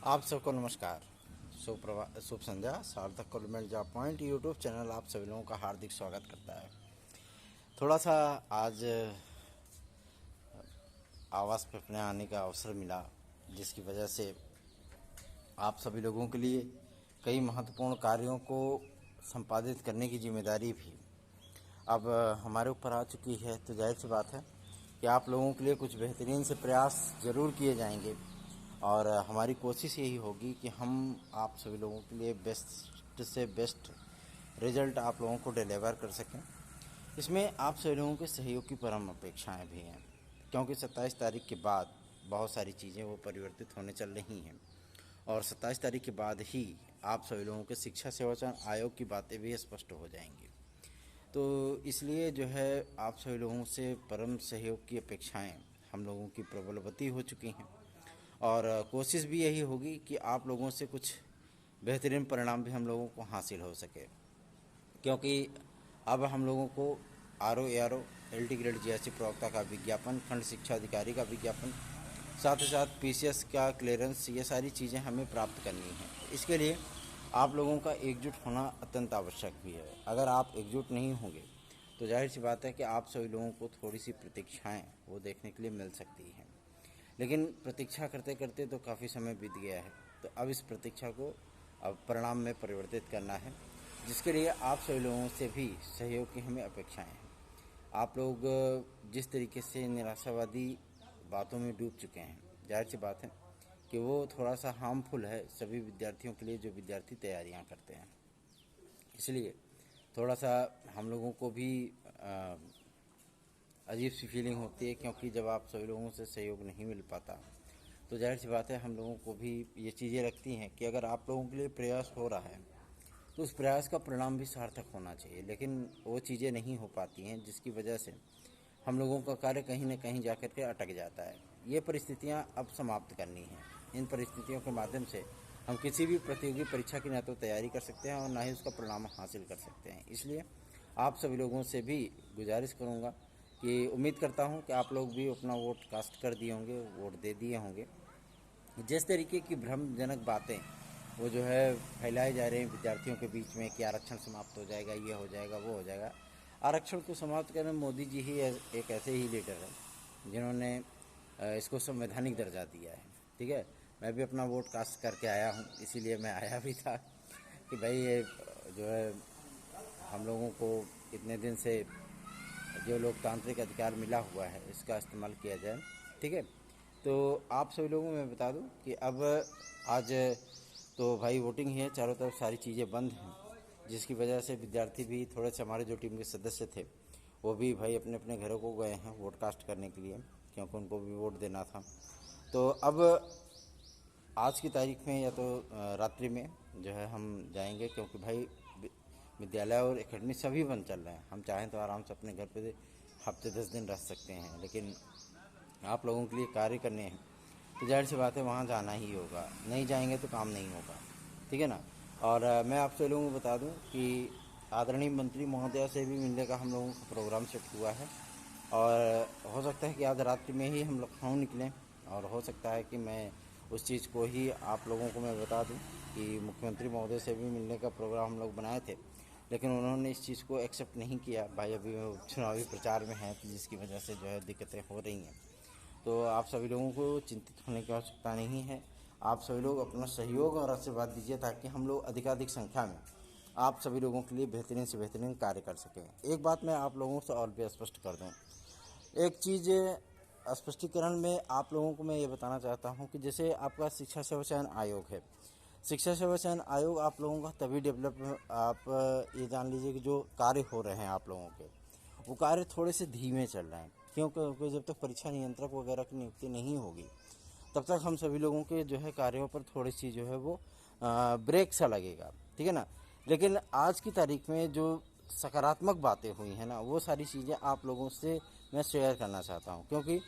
आप सबको नमस्कार। शुभ संध्या। सार्थक government job point YouTube channel आप सभी लोगों का हार्दिक स्वागत करता है। थोड़ा सा आज आवाज़ पे अपने आने का अवसर मिला, जिसकी वजह से आप सभी लोगों के लिए कई महत्वपूर्ण कार्यों को संपादित करने की जिम्मेदारी भी अब हमारे ऊपर आ चुकी है। तो जाहिर सी बात है कि आप लोगों के लिए कुछ बेहतरीन से प्रयास ज़रूर किए जाएंगे और हमारी कोशिश यही होगी कि हम आप सभी लोगों के लिए बेस्ट से बेस्ट रिजल्ट आप लोगों को डिलीवर कर सकें। इसमें आप सभी लोगों के सहयोग की परम अपेक्षाएं भी हैं, क्योंकि 27 तारीख के बाद बहुत सारी चीज़ें वो परिवर्तित होने चल रही हैं और 27 तारीख के बाद ही आप सभी लोगों के शिक्षा सेवा चयन आयोग की बातें भी स्पष्ट हो जाएंगी। तो इसलिए जो है आप सभी लोगों से परम सहयोग की अपेक्षाएं हम लोगों की प्रबलवती हो चुकी हैं और कोशिश भी यही होगी कि आप लोगों से कुछ बेहतरीन परिणाम भी हम लोगों को हासिल हो सके, क्योंकि अब हम लोगों को RO LT ग्रेड GSC प्रवक्ता का विज्ञापन, खंड शिक्षा अधिकारी का विज्ञापन, साथ ही साथ PCS का क्लियरेंस, ये सारी चीज़ें हमें प्राप्त करनी हैं। इसके लिए आप लोगों का एकजुट होना अत्यंत आवश्यक भी है। अगर आप एकजुट नहीं होंगे तो जाहिर सी बात है कि आप सभी लोगों को थोड़ी सी प्रतीक्षाएं वो देखने के लिए मिल सकती हैं, लेकिन प्रतीक्षा करते करते तो काफ़ी समय बीत गया है। तो अब इस प्रतीक्षा को अब परिणाम में परिवर्तित करना है, जिसके लिए आप सभी लोगों से भी सहयोग की हमें अपेक्षाएं हैं। आप लोग जिस तरीके से निराशावादी बातों में डूब चुके हैं, जाहिर सी बात है कि वो थोड़ा सा हार्मफुल है सभी विद्यार्थियों के लिए जो विद्यार्थी तैयारियां करते हैं। इसलिए थोड़ा सा हम लोगों को भी अजीब सी फीलिंग होती है, क्योंकि जब आप सभी लोगों से सहयोग नहीं मिल पाता तो जाहिर सी बात है हम लोगों को भी ये चीज़ें लगती हैं कि अगर आप लोगों के लिए प्रयास हो रहा है तो उस प्रयास का परिणाम भी सार्थक होना चाहिए, लेकिन वो चीज़ें नहीं हो पाती हैं, जिसकी वजह से हम लोगों का कार्य कहीं न कहीं जाकर के अटक जाता है। ये परिस्थितियाँ अब समाप्त करनी हैं। इन परिस्थितियों के माध्यम से हम किसी भी प्रतियोगी परीक्षा की न तो तैयारी कर सकते हैं और ना ही उसका परिणाम हासिल कर सकते हैं। इसलिए आप सभी लोगों से भी गुजारिश करूँगा कि उम्मीद करता हूँ कि आप लोग भी अपना वोट कास्ट कर दिए होंगे, वोट दे दिए होंगे। जिस तरीके की भ्रमजनक बातें वो जो है फैलाई जा रही हैं विद्यार्थियों के बीच में कि आरक्षण समाप्त हो जाएगा, ये हो जाएगा, वो हो जाएगा। आरक्षण को समाप्त करने में मोदी जी ही एक ऐसे ही लीडर हैं जिन्होंने इसको संवैधानिक दर्जा दिया है। ठीक है, मैं भी अपना वोट कास्ट करके आया हूँ, इसीलिए मैं आया भी था कि भाई ये जो है हम लोगों को इतने दिन से जो लोकतांत्रिक अधिकार मिला हुआ है इसका इस्तेमाल किया जाए। ठीक है, तो आप सभी लोगों को मैं बता दूं कि अब आज तो भाई वोटिंग ही है, चारों तरफ सारी चीज़ें बंद हैं, जिसकी वजह से विद्यार्थी भी थोड़े से हमारे जो टीम के सदस्य थे वो भी भाई अपने अपने घरों को गए हैं वोट कास्ट करने के लिए, क्योंकि उनको भी वोट देना था। तो अब आज की तारीख में या तो रात्रि में जो है हम जाएंगे, क्योंकि भाई विद्यालय और एकेडमी सभी बंद चल रहे हैं। हम चाहें तो आराम से अपने घर पे हफ्ते 10 दिन रह सकते हैं, लेकिन आप लोगों के लिए कार्य करने हैं तो जाहिर सी बात है वहाँ जाना ही होगा। नहीं जाएंगे तो काम नहीं होगा, ठीक है ना। और मैं आप सभी लोगों को बता दूं कि आदरणीय मंत्री महोदया से भी मिलने का हम लोगों का प्रोग्राम सेट हुआ है और हो सकता है कि आज रात्रि में ही हम लखनऊ निकलें और हो सकता है कि मैं उस चीज़ को ही आप लोगों को मैं बता दूं कि मुख्यमंत्री महोदय से भी मिलने का प्रोग्राम हम लोग बनाए थे, लेकिन उन्होंने इस चीज़ को एक्सेप्ट नहीं किया। भाई अभी वो चुनावी प्रचार में है, तो जिसकी वजह से जो है दिक्कतें हो रही हैं। तो आप सभी लोगों को चिंतित होने की आवश्यकता नहीं है। आप सभी लोग अपना सहयोग और आशीर्वाद दीजिए ताकि हम लोग अधिकाधिक संख्या में आप सभी लोगों के लिए बेहतरीन से बेहतरीन कार्य कर सकें। एक बात मैं आप लोगों से और भी स्पष्ट कर दूं, एक चीज़ स्पष्टीकरण में आप लोगों को मैं ये बताना चाहता हूं कि जैसे आपका शिक्षा सेवा चयन आयोग है, शिक्षा सेवा चयन आयोग आप लोगों का तभी डेवलप, आप ये जान लीजिए कि जो कार्य हो रहे हैं आप लोगों के वो कार्य थोड़े से धीमे चल रहे हैं, क्योंकि जब तक परीक्षा नियंत्रक वगैरह की नियुक्ति नहीं होगी तब तक हम सभी लोगों के जो है कार्यों पर थोड़ी सी जो है वो ब्रेक सा लगेगा, ठीक है ना। लेकिन आज की तारीख में जो सकारात्मक बातें हुई हैं ना, वो सारी चीज़ें आप लोगों से मैं शेयर करना चाहता हूँ, क्योंकि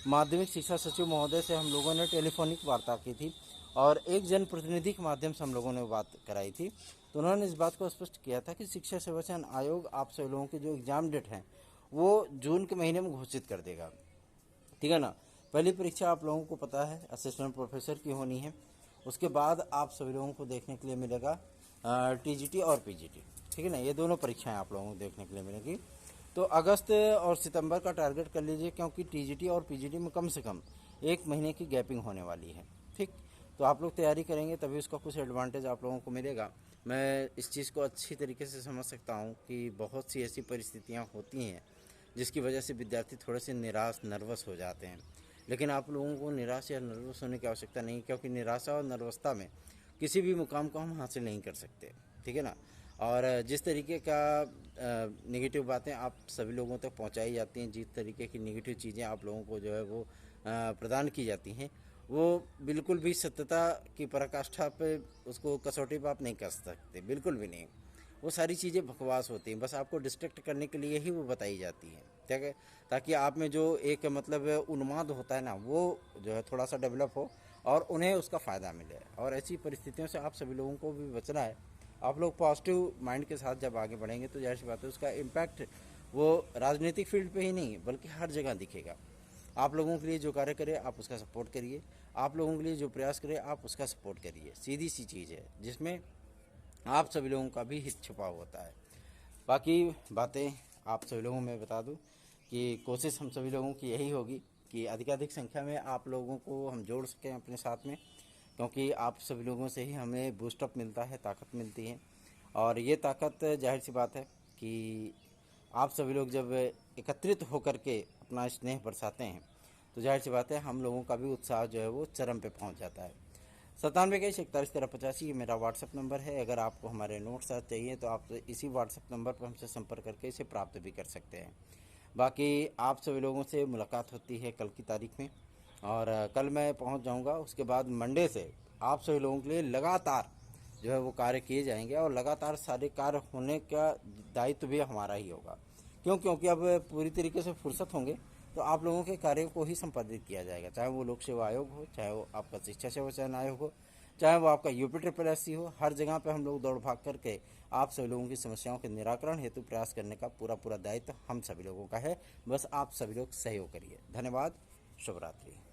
माध्यमिक शिक्षा सचिव महोदय से हम लोगों ने टेलीफोनिक वार्ता की थी और एक जनप्रतिनिधि के माध्यम से हम लोगों ने बात कराई थी। तो उन्होंने इस बात को स्पष्ट किया था कि शिक्षा सेवा चयन आयोग आप सभी लोगों के जो एग्ज़ाम डेट हैं वो जून के महीने में घोषित कर देगा, ठीक है ना। पहली परीक्षा आप लोगों को पता है असिस्टेंट प्रोफेसर की होनी है उसके बाद आप सभी लोगों को देखने के लिए मिलेगा टीजीटी और पीजीटी, ठीक है ना। ये दोनों परीक्षाएं आप लोगों को देखने के लिए मिलेंगी। तो अगस्त और सितंबर का टारगेट कर लीजिए, क्योंकि टीजीटी और पीजीटी में कम से कम 1 महीने की गैपिंग होने वाली है, ठीक। तो आप लोग तैयारी करेंगे तभी उसका कुछ एडवांटेज आप लोगों को मिलेगा। मैं इस चीज़ को अच्छी तरीके से समझ सकता हूँ कि बहुत सी ऐसी परिस्थितियाँ होती हैं जिसकी वजह से विद्यार्थी थोड़े से निराश नर्वस हो जाते हैं। लेकिन आप लोगों को निराश या नर्वस होने की आवश्यकता नहीं, क्योंकि निराशा और नर्वसता में किसी भी मुकाम को हम हासिल नहीं कर सकते, ठीक है ना। और जिस तरीके का नेगेटिव बातें आप सभी लोगों तक पहुंचाई जाती हैं, जिस तरीके की नेगेटिव चीज़ें आप लोगों को जो है वो प्रदान की जाती हैं, वो बिल्कुल भी सत्यता की पराकाष्ठा पे उसको कसौटी पर आप नहीं कर सकते, बिल्कुल भी नहीं। वो सारी चीज़ें बकवास होती हैं, बस आपको डिस्ट्रैक्ट करने के लिए ही वो बताई जाती हैं, ठीक है। ताकि आप में जो एक मतलब उन्माद होता है ना, वो जो है थोड़ा सा डेवलप हो और उन्हें उसका फ़ायदा मिले। और ऐसी परिस्थितियों से आप सभी लोगों को भी बचना है। आप लोग पॉजिटिव माइंड के साथ जब आगे बढ़ेंगे तो जाहिर सी बात है उसका इम्पैक्ट वो राजनीतिक फील्ड पे ही नहीं बल्कि हर जगह दिखेगा। आप लोगों के लिए जो कार्य करे आप उसका सपोर्ट करिए, आप लोगों के लिए जो प्रयास करे आप उसका सपोर्ट करिए। सीधी सी चीज़ है जिसमें आप सभी लोगों का भी हित छुपा होता है। बाकी बातें आप सभी लोगों में बता दूं कि कोशिश हम सभी लोगों की यही होगी कि अधिकाधिक संख्या में आप लोगों को हम जोड़ सकें अपने साथ में, क्योंकि आप सभी लोगों से ही हमें बूस्टअप मिलता है, ताकत मिलती है। और ये ताकत जाहिर सी बात है कि आप सभी लोग जब एकत्रित होकर के अपना स्नेह बरसाते हैं तो जाहिर सी बात है हम लोगों का भी उत्साह जो है वो चरम पे पहुंच जाता है। 9721411385 ये मेरा व्हाट्सअप नंबर है। अगर आपको हमारे नोट्स चाहिए तो आप इसी व्हाट्सअप नंबर पर हमसे संपर्क करके इसे प्राप्त भी कर सकते हैं। बाकी आप सभी लोगों से मुलाकात होती है कल की तारीख में, और कल मैं पहुंच जाऊंगा। उसके बाद मंडे से आप सभी लोगों के लिए लगातार जो है वो कार्य किए जाएंगे, और लगातार सारे कार्य होने का दायित्व भी हमारा ही होगा। क्योंकि अब पूरी तरीके से फुर्सत होंगे तो आप लोगों के कार्यों को ही संपादित किया जाएगा, चाहे वो लोक सेवा आयोग हो, चाहे वो आपका शिक्षा सेवा चयन आयोग हो, चाहे वो आपका UP SSC हो। हर जगह पे हम लोग दौड़ भाग करके आप सभी लोगों की समस्याओं के निराकरण हेतु प्रयास करने का पूरा दायित्व हम सभी लोगों का है। बस आप सभी लोग सहयोग करिए। धन्यवाद। शुभ रात्रि।